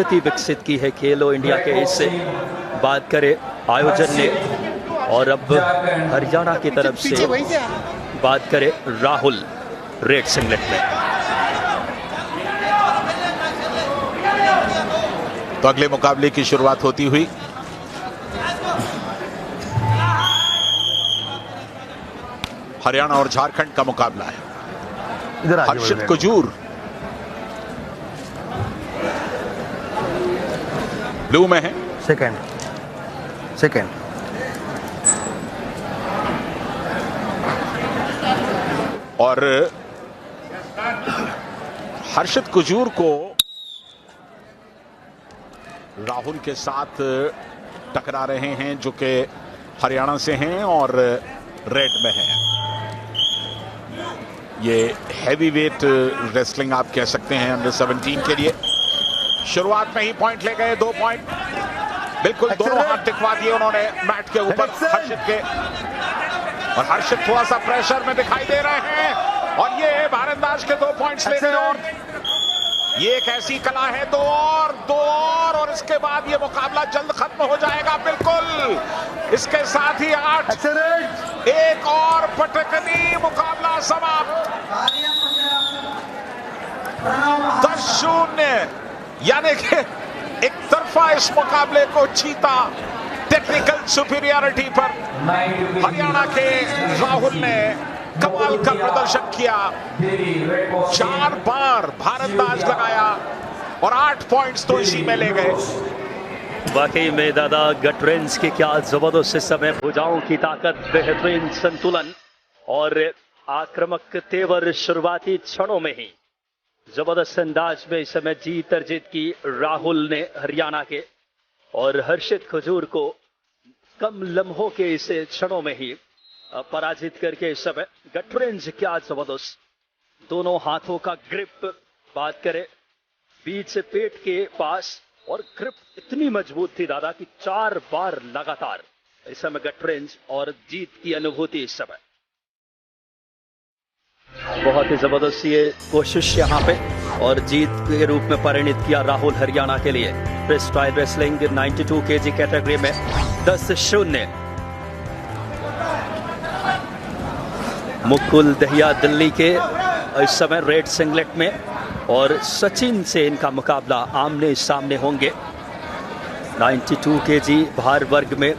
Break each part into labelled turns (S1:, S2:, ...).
S1: संस्कृति विकसित की है खेलो इंडिया के इससे बात करें आयोजन ने। और अब हरियाणा की तरफ से बात करें राहुल रेड सिंगलेट में।
S2: तो अगले मुकाबले की शुरुआत होती हुई हरियाणा और झारखंड का मुकाबला है।
S3: इधर
S2: हर्षित कुजूर ब्लू में है।
S3: सेकंड
S2: और हर्षित कुजूर को राहुल के साथ टकरा रहे हैं जो कि हरियाणा से हैं और रेड में हैं। ये हैवीवेट रेसलिंग आप कह सकते हैं अंडर 17 के लिए। शुरुआत में ही पॉइंट ले गए, 2 पॉइंट बिल्कुल दोनों हाथ टिकवा दिए उन्होंने मैट के ऊपर हर्षित के। और हर्षित थोड़ा सा प्रेशर में दिखाई दे रहे हैं और ये भारंदाज के 2 पॉइंट्स ले गए। और ये एक ऐसी कला है, 2 और इसके बाद ये मुकाबला जल्द खत्म हो जाएगा। बिल्कुल इसके साथ ही 8 एक और पटकनी, मुकाबला समाप्त। 10-0 यानी कि एक तरफा इस मुकाबले को जीता टेक्निकल सुपीरियरिटी पर। हरियाणा के राहुल ने कमाल का प्रदर्शन किया, 4 बार भारंदाज लगाया और 8 पॉइंट्स तो इसी में ले गए।
S1: वाकई में दादा गट रेंज की क्या जबरदस्त इस समय, भुजाओं की ताकत, बेहतरीन संतुलन और आक्रामक तेवर शुरुआती क्षणों में ही जबरदस्त अंदाज में इस समय जीत अर्जित की राहुल ने हरियाणा के। और हर्षित कुजूर को कम लम्हों के इस क्षणों में ही पराजित करके इस समय गट रेंज क्या जबरदस्त, दोनों हाथों का ग्रिप बात करें बीच से पेट के पास, और ग्रिप इतनी मजबूत थी दादा कि 4 बार लगातार इस समय गट रेंज और जीत की अनुभूति इस समय। बहुत ही जबरदस्त ये कोशिश यहाँ पे और जीत के रूप में परिणित किया राहुल हरियाणा के लिए। फ्रीस्टाइल रेसलिंग 92 केजी कैटेगरी में 10-0। मुकुल दहिया दिल्ली के इस समय रेड सिंगलेट में और सचिन से इनका मुकाबला आमने सामने होंगे 92 केजी भार वर्ग में।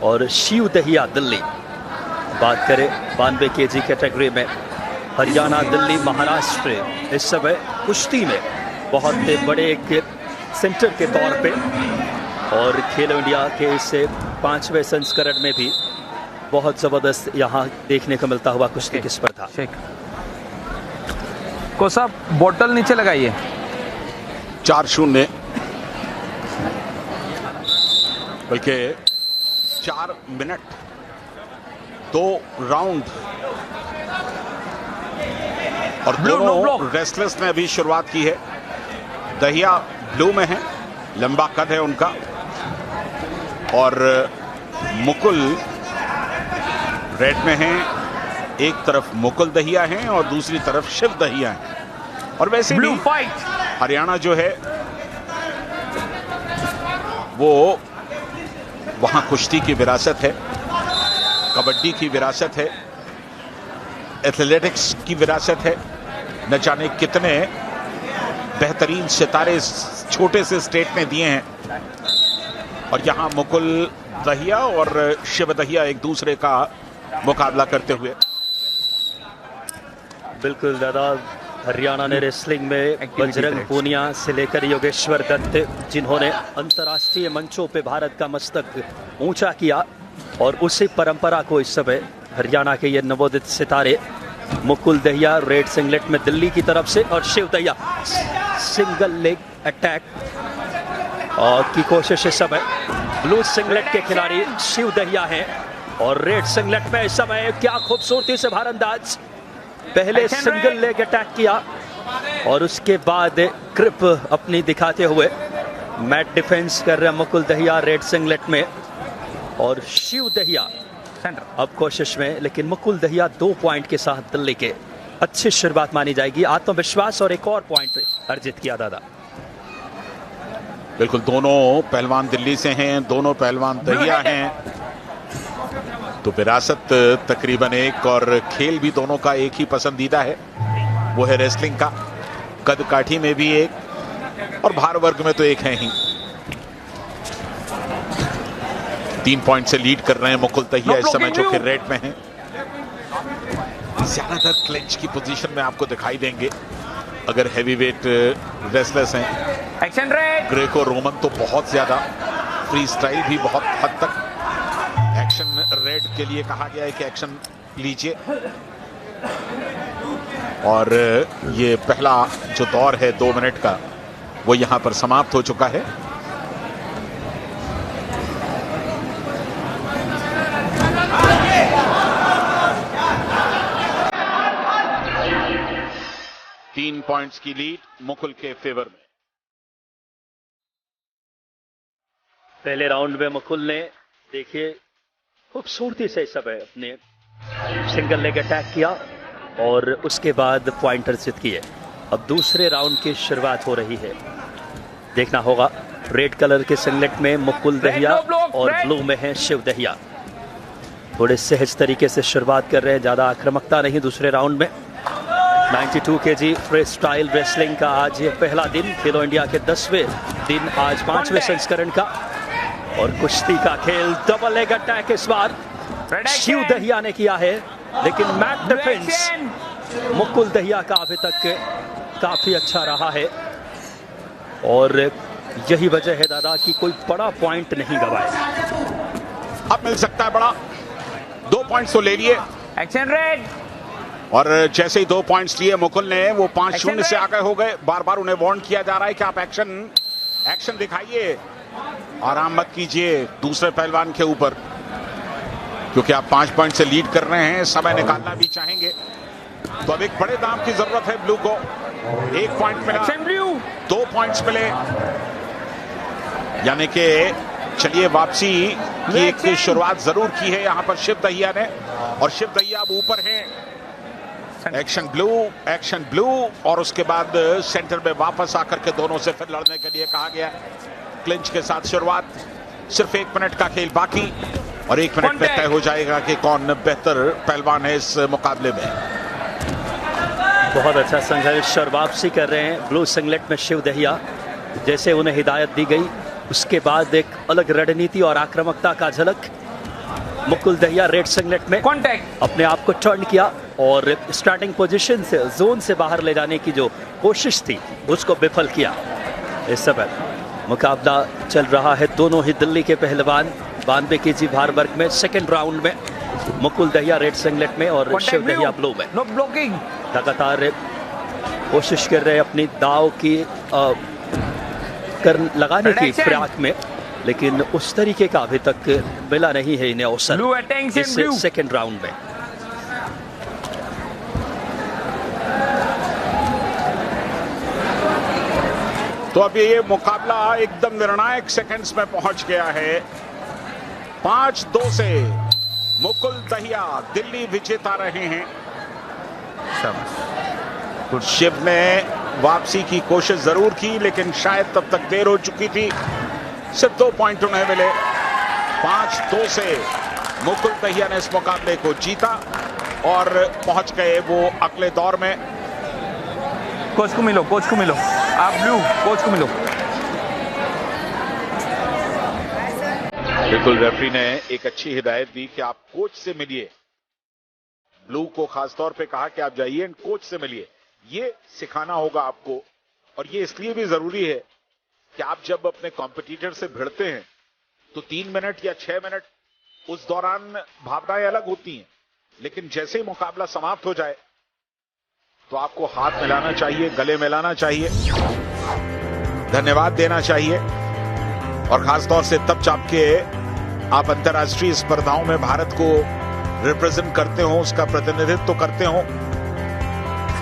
S1: और शिव दहिया दिल्ली बात करें 92 केजी कैटेगरी में। हरियाणा, दिल्ली, महाराष्ट्र इस समय कुश्ती में बहुत बड़े एक सेंटर के तौर पे। और खेलो इंडिया के इस 5वें संस्करण में भी बहुत जबरदस्त यहाँ देखने को मिलता हुआ कुश्ती की स्पर्धा।
S3: को साहब बोतल नीचे लगाइए।
S2: 4-0 बल्कि 4 मिनट 2 राउंड और दोनों रेसलर्स ने अभी शुरुआत की है। दहिया ब्लू में है, लंबा कद है उनका, और मुकुल रेड में है। एक तरफ मुकुल दहिया हैं और दूसरी तरफ शिव दहिया हैं। और वैसे भी हरियाणा जो है वो वहां कुश्ती की विरासत है, कबड्डी की विरासत है, एथलेटिक्स की विरासत है। न जाने कितने बेहतरीन सितारे छोटे से स्टेट में दिए हैं। और यहां मुकुल दहिया और शिव दहिया एक दूसरे का मुकाबला करते हुए।
S1: बिल्कुल दादा, हरियाणा ने रेसलिंग में बजरंग पूनिया से लेकर योगेश्वर दत्त, जिन्होंने अंतर्राष्ट्रीय मंचों पे भारत का मस्तक ऊंचा किया, और उसी परंपरा को इस समय हरियाणा के ये नवोदित सितारे मुकुल दहिया रेड सिंगलेट में दिल्ली की तरफ से, और Shiv Dahiya single leg attack की कोशिश इस समय ब्लू सिंगलेट के खिलाड़ी शिव दहिया हैं। और रेड सिंगलेट में इस समय क्या खूबसूरती से भारंदाज, पहले सिंगल लेग अटैक किया और उसके बाद ग्रिप अपनी दिखाते हुए मैट डिफेंस कर रहे मुकुल दहिया रेड सिंगलेट में। और शिव दहिया अब कोशिश में, लेकिन मुकुल दहिया 2 पॉइंट के साथ दिल्ली के अच्छी शुरुआत मानी जाएगी। आत्मविश्वास और एक और पॉइंट अर्जित किया दादा।
S2: बिल्कुल, दोनों पहलवान दिल्ली से हैं, दोनों पहलवान दहिया हैं, तो विरासत तकरीबन एक, और खेल भी दोनों का एक ही पसंदीदा है, वो है रेसलिंग का। कद काठी में भी एक और भार वर्ग में तो एक है ही। 3 पॉइंट से लीड कर रहे हैं मुकुल दहिया इस समय, जो कि रेड में हैं। ज्यादातर क्लिंच की पोजीशन में आपको दिखाई देंगे अगर हैवीवेट रेसलर्स हैं।
S3: Action red.
S2: ग्रेको रोमन तो बहुत ज्यादा, फ्री स्टाइल भी बहुत हद तक। एक्शन रेड के लिए कहा गया है कि एक्शन लीजिए। और ये पहला जो दौर है 2 मिनट का, वो यहां पर समाप्त हो चुका है। तीन पॉइंट्स की लीड मुकुल के फेवर में।
S1: पहले राउंड में मुकुल ने देखिए खूबसूरती से समय अपने सिंगल लेग अटैक किया और उसके बाद पॉइंटर सिद्ध किए। अब दूसरे राउंड की शुरुआत हो रही है। देखना होगा, रेड कलर के सिंगलेट में मुकुल दहिया और ब्लू में है शिव दहिया। थोड़े सहज तरीके से शुरुआत कर रहे हैं, ज्यादा आक्रामकता नहीं दूसरे राउंड में। 92 kg फ्री स्टाइल रेसलिंग का आज ये पहला दिन, खेलो इंडिया के 10वें दिन आज 5वें संस्करण का। और कुश्ती का खेल, डबल लेग अटैक इस बार शिव दहिया ने किया है, लेकिन मैट डिफेंस मुकुल दहिया का अभी तक काफी अच्छा रहा है। और यही वजह है दादा कि कोई बड़ा पॉइंट नहीं गवाए।
S2: अब मिल सकता है बड़ा, 2 पॉइंट्स तो ले लिए।
S3: Action red.
S2: और जैसे ही 2 पॉइंट्स लिए मुकुल ने, वो 5-0 से आगे हो गए। बार बार उन्हें वार्न किया जा रहा है कि आप एक्शन दिखाइए, आराम मत कीजिए दूसरे पहलवान के ऊपर, क्योंकि आप 5 पॉइंट से लीड कर रहे हैं, समय निकालना भी चाहेंगे। तो अब एक बड़े दाम की जरूरत है ब्लू को। 1 पॉइंट मिला, 2 पॉइंट्स मिले, यानी कि चलिए वापसी की एक शुरुआत जरूर की है यहां पर शिव दहिया ने। और शिव दहिया अब ऊपर हैं। एक्शन ब्लू, और उसके बाद सेंटर में वापस आकर के दोनों से फिर लड़ने के लिए कहा गया। क्लिंच के साथ शुरुआत, सिर्फ 1 मिनट का खेल बाकी, और 1 मिनट में तय हो जाएगा कि कौन बेहतर पहलवान है इस मुकाबले में।
S1: बहुत अच्छा संघर्ष और वापसी कर रहे हैं ब्लू सिंगलेट में शिव दहिया। जैसे उन्हें हिदायत दी गई, उसके बाद एक अलग रणनीति और आक्रामकता का झलक। मुकुल दहिया रेड सिंगलेट में
S3: कॉन्टैक्ट
S1: अपने आप को टर्न किया और स्टार्टिंग पोजीशन से जोन से बाहर ले जाने की जो कोशिश थी उसको विफल किया। इस समय मुकाबला चल रहा है, दोनों ही दिल्ली के पहलवान 92 kg भार वर्ग में। सेकेंड राउंड में मुकुल दहिया रेड सिंगलेट में और शिव दहिया ब्लू में।
S3: No blocking.
S1: लगातार कोशिश कर रहे हैं अपनी दाव की लगाने की प्रयास में, लेकिन उस तरीके का अभी तक मिला नहीं है इन्हें अवसर इस सेकेंड राउंड में।
S2: तो अब ये मुकाबला एकदम निर्णायक सेकंड्स में पहुंच गया है। 5-2 से मुकुल दहिया दिल्ली विजेता रहे हैं। शिव ने वापसी की कोशिश जरूर की, लेकिन शायद तब तक देर हो चुकी थी। सिर्फ 2 पॉइंट उन्हें मिले। 5-2 से मुकुल दहिया ने इस मुकाबले को जीता और पहुंच गए वो अगले दौर में।
S3: कोच को मिलो, आप ब्लू कोच को मिलो।
S2: बिल्कुल, रेफरी ने एक अच्छी हिदायत दी कि आप कोच से मिलिए। ब्लू को खासतौर पे कहा कि आप जाइए एंड कोच से मिलिए। ये सिखाना होगा आपको, और ये इसलिए भी जरूरी है कि आप जब अपने कॉम्पिटिटर से भिड़ते हैं तो 3 मिनट या 6 मिनट उस दौरान भावनाएं अलग होती हैं, लेकिन जैसे ही मुकाबला समाप्त हो जाए तो आपको हाथ मिलाना चाहिए, गले मिलाना चाहिए, धन्यवाद देना चाहिए। और खासतौर से तब जबकि आप अंतर्राष्ट्रीय स्पर्धाओं में भारत को रिप्रेजेंट करते हो, उसका प्रतिनिधित्व करते हो,